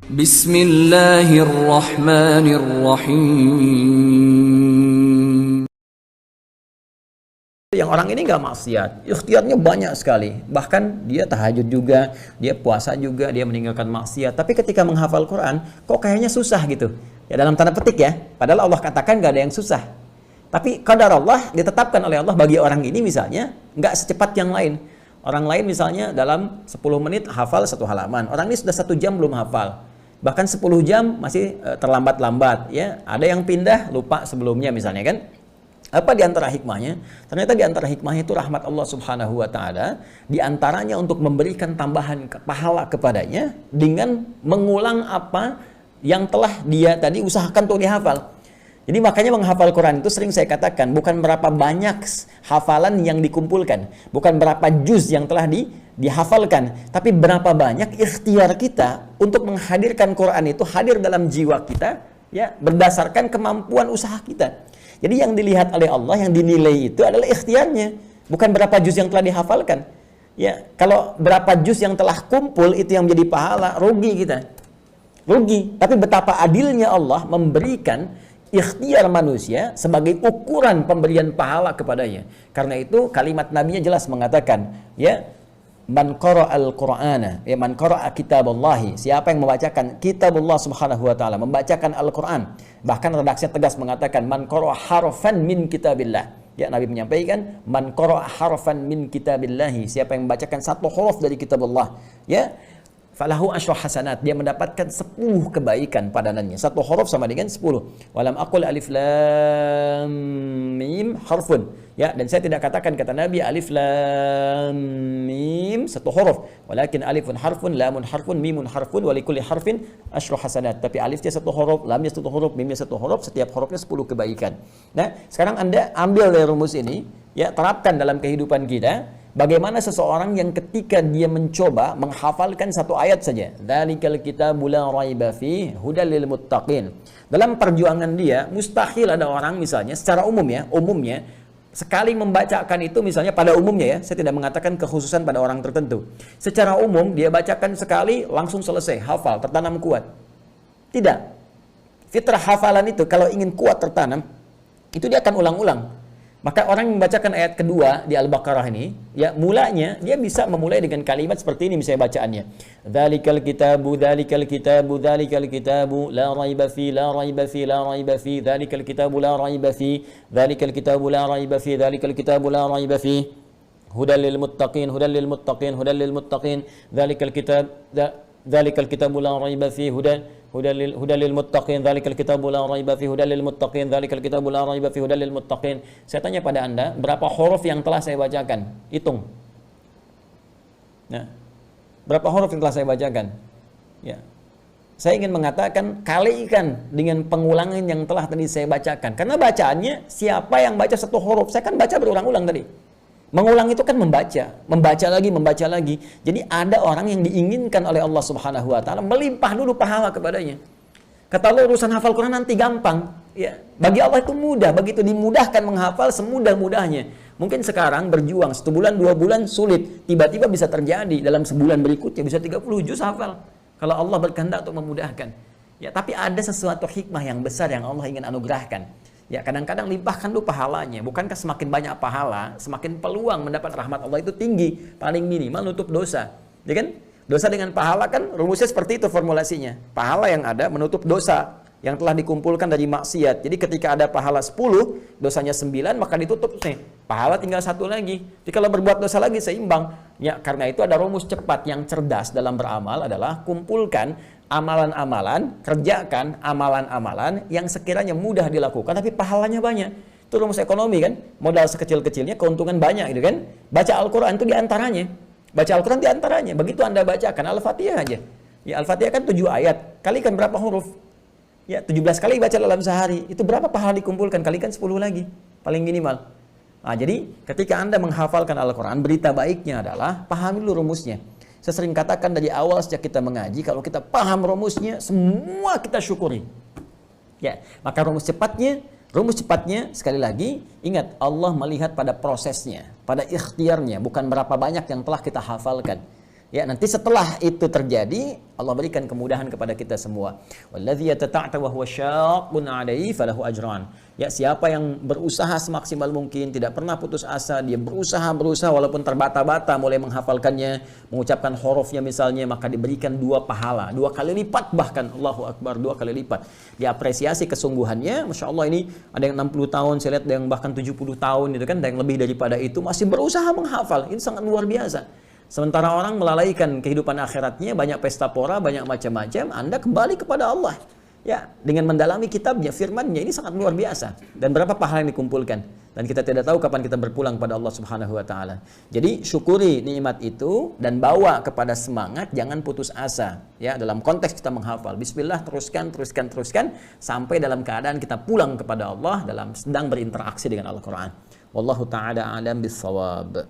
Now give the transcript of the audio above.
Bismillahirrahmanirrahim. Yang orang ini nggak maksiat, ikhtiarnya banyak sekali. Bahkan dia tahajud juga, dia puasa juga, dia meninggalkan maksiat. Tapi ketika menghafal Quran, kok kayaknya susah gitu. Ya dalam tanda petik ya, padahal Allah katakan nggak ada yang susah. Tapi qadar Allah ditetapkan oleh Allah bagi orang ini misalnya nggak secepat yang lain. Orang lain misalnya dalam 10 menit hafal 1 halaman. Orang ini sudah 1 jam belum hafal. Bahkan 10 jam masih terlambat-lambat ya. Ada yang pindah lupa sebelumnya misalnya kan. Apa di antara hikmahnya? Ternyata di antara hikmahnya itu rahmat Allah Subhanahu wa taala, di antaranya untuk memberikan tambahan pahala kepadanya dengan mengulang apa yang telah dia tadi usahakan untuk dihafal. Jadi makanya menghafal Quran itu sering saya katakan bukan berapa banyak hafalan yang dikumpulkan, bukan berapa juz yang telah dihafalkan, tapi berapa banyak ikhtiar kita untuk menghadirkan Quran itu hadir dalam jiwa kita ya berdasarkan kemampuan usaha kita. Jadi yang dilihat oleh Allah, yang dinilai itu adalah ikhtiarnya, bukan berapa juz yang telah dihafalkan. Ya, kalau berapa juz yang telah kumpul itu yang menjadi pahala, rugi kita. Rugi. Tapi betapa adilnya Allah memberikan ikhtiar manusia sebagai ukuran pemberian pahala kepadanya. Karena itu kalimat Nabi-Nya jelas mengatakan, ya, man qara'al Qur'ana, ya man qara'a kitaballahi, siapa yang membacakan kitabullah Subhanahu wa taala, membacakan Al-Qur'an. Bahkan redaksinya tegas mengatakan man qara'a harfan min kitabillah. Ya, Nabi menyampaikan man qara'a harfan min kitabillahi, siapa yang membacakan 1 huruf dari kitabullah, ya, falahu asyru hasanat, dia mendapatkan 10 kebaikan padanannya. 1 huruf sama dengan 10. Walam aqul alif lam mim harfun. Ya, dan saya tidak katakan kata Nabi alif lam mim 1 huruf, walakin alifun harfun, lamun harfun, mimun harfun, wa likulli harfin asyru hasanat. Tapi alifnya 1 huruf, lamnya 1 huruf, mimnya 1 huruf, setiap hurufnya 10 kebaikan. Nah, sekarang Anda ambil dari rumus ini, ya, terapkan dalam kehidupan kita. Bagaimana seseorang yang ketika dia mencoba menghafalkan 1 ayat saja, dzalikal kitabu la raiba fihi hudal lil muttaqin. Dalam perjuangan dia, mustahil ada orang misalnya secara umum ya, umumnya sekali membacakan itu misalnya pada umumnya ya, saya tidak mengatakan kekhususan pada orang tertentu. Secara umum dia bacakan sekali langsung selesai, hafal, tertanam kuat. Tidak. Fitrah hafalan itu kalau ingin kuat tertanam, itu dia akan ulang-ulang. Maka orang yang membacakan ayat kedua di Al-Baqarah ini, ya mulanya dia bisa memulai dengan kalimat seperti ini misalnya bacaannya. Dzalikal kitabu, dzalikal kitabu, dzalikal kitabu, la raiba fi, la raiba fi, la raiba fi, dzalikal kitabu la raiba fi, dzalikal kitabu la raiba fi, dzalikal kitabu la raiba fi. Hudal lil muttaqin, hudal lil muttaqin, hudal lil muttaqin, dzalikal kitab, dzalikal kitabu la raiba fi, hudal lil muttaqin, dzalikal kitabu la raiba fi, hudal lil muttaqin, dzalikal kitabu la raiba fi, hudal lil muttaqin. Saya tanya pada Anda, berapa huruf yang telah saya bacakan? Hitung. Nah, berapa huruf yang telah saya bacakan? Ya. Saya ingin mengatakan kalikan dengan pengulangan yang telah tadi saya bacakan. Karena bacaannya siapa yang baca 1 huruf? Saya kan baca berulang-ulang tadi. Mengulang itu kan membaca lagi. Jadi ada orang yang diinginkan oleh Allah Subhanahu wa taala melimpah dulu pahala kepadanya. Kata Allah urusan hafal Quran nanti gampang, ya. Bagi Allah itu mudah, begitu dimudahkan menghafal semudah-mudahnya. Mungkin sekarang berjuang 1 bulan, 2 bulan sulit, tiba-tiba bisa terjadi dalam sebulan berikutnya bisa 30 juz hafal. Kalau Allah berkehendak untuk memudahkan. Ya, tapi ada sesuatu hikmah yang besar yang Allah ingin anugerahkan. Ya, kadang-kadang limpahkan dulu pahalanya. Bukankah semakin banyak pahala, semakin peluang mendapat rahmat Allah itu tinggi, paling minimal nutup dosa. Ya kan? Dosa dengan pahala kan rumusnya seperti itu formulasinya. Pahala yang ada menutup dosa yang telah dikumpulkan dari maksiat. Jadi ketika ada pahala 10, dosanya 9, maka ditutup nih. Pahala tinggal 1 lagi. Jadi kalau berbuat dosa lagi seimbang. Ya, karena itu ada rumus cepat yang cerdas dalam beramal adalah kumpulkan amalan-amalan, kerjakan amalan-amalan yang sekiranya mudah dilakukan tapi pahalanya banyak. Itu rumus ekonomi kan, modal sekecil-kecilnya keuntungan banyak gitu kan. Baca Al-Quran itu diantaranya. Baca Al-Quran diantaranya. Begitu Anda bacakan Al-Fatihah aja. Ya, Al-Fatihah kan 7 ayat. Kalikan berapa huruf? Ya, 17 kali baca dalam sehari. Itu berapa pahala dikumpulkan? Kalikan 10 lagi. Paling minimal. Nah, jadi ketika Anda menghafalkan Al-Quran, berita baiknya adalah pahami dulu rumusnya. Saya sering katakan dari awal sejak kita mengaji, kalau kita paham rumusnya, semua kita syukuri. Ya, maka rumus cepatnya sekali lagi, ingat Allah melihat pada prosesnya, pada ikhtiarnya, bukan berapa banyak yang telah kita hafalkan. Ya, nanti setelah itu terjadi, Allah berikan kemudahan kepada kita semua. Walladzi yatata'ta wa huwa syaqqun 'alaihi falahu ajran. Ya, siapa yang berusaha semaksimal mungkin, tidak pernah putus asa, dia berusaha walaupun terbata-bata mulai menghafalkannya, mengucapkan hurufnya misalnya, maka diberikan 2 pahala, 2 kali lipat bahkan, Allahu Akbar, 2 kali lipat. Diapresiasi kesungguhannya, Masya Allah, ini ada yang 60 tahun, saya lihat ada yang bahkan 70 tahun, itu kan, ada yang lebih daripada itu, masih berusaha menghafal. Ini sangat luar biasa. Sementara orang melalaikan kehidupan akhiratnya, banyak pesta pora, banyak macam-macam, Anda kembali kepada Allah. Ya, dengan mendalami kitabnya, firmannya, ini sangat luar biasa. Dan berapa pahala yang dikumpulkan. Dan kita tidak tahu kapan kita berpulang pada Allah Subhanahu wa Ta'ala. Jadi, syukuri nikmat itu dan bawa kepada semangat, jangan putus asa. Ya, dalam konteks kita menghafal. Bismillah, teruskan sampai dalam keadaan kita pulang kepada Allah dalam sedang berinteraksi dengan Al-Quran. Wallahu ta'ala a'lam bis-shawab.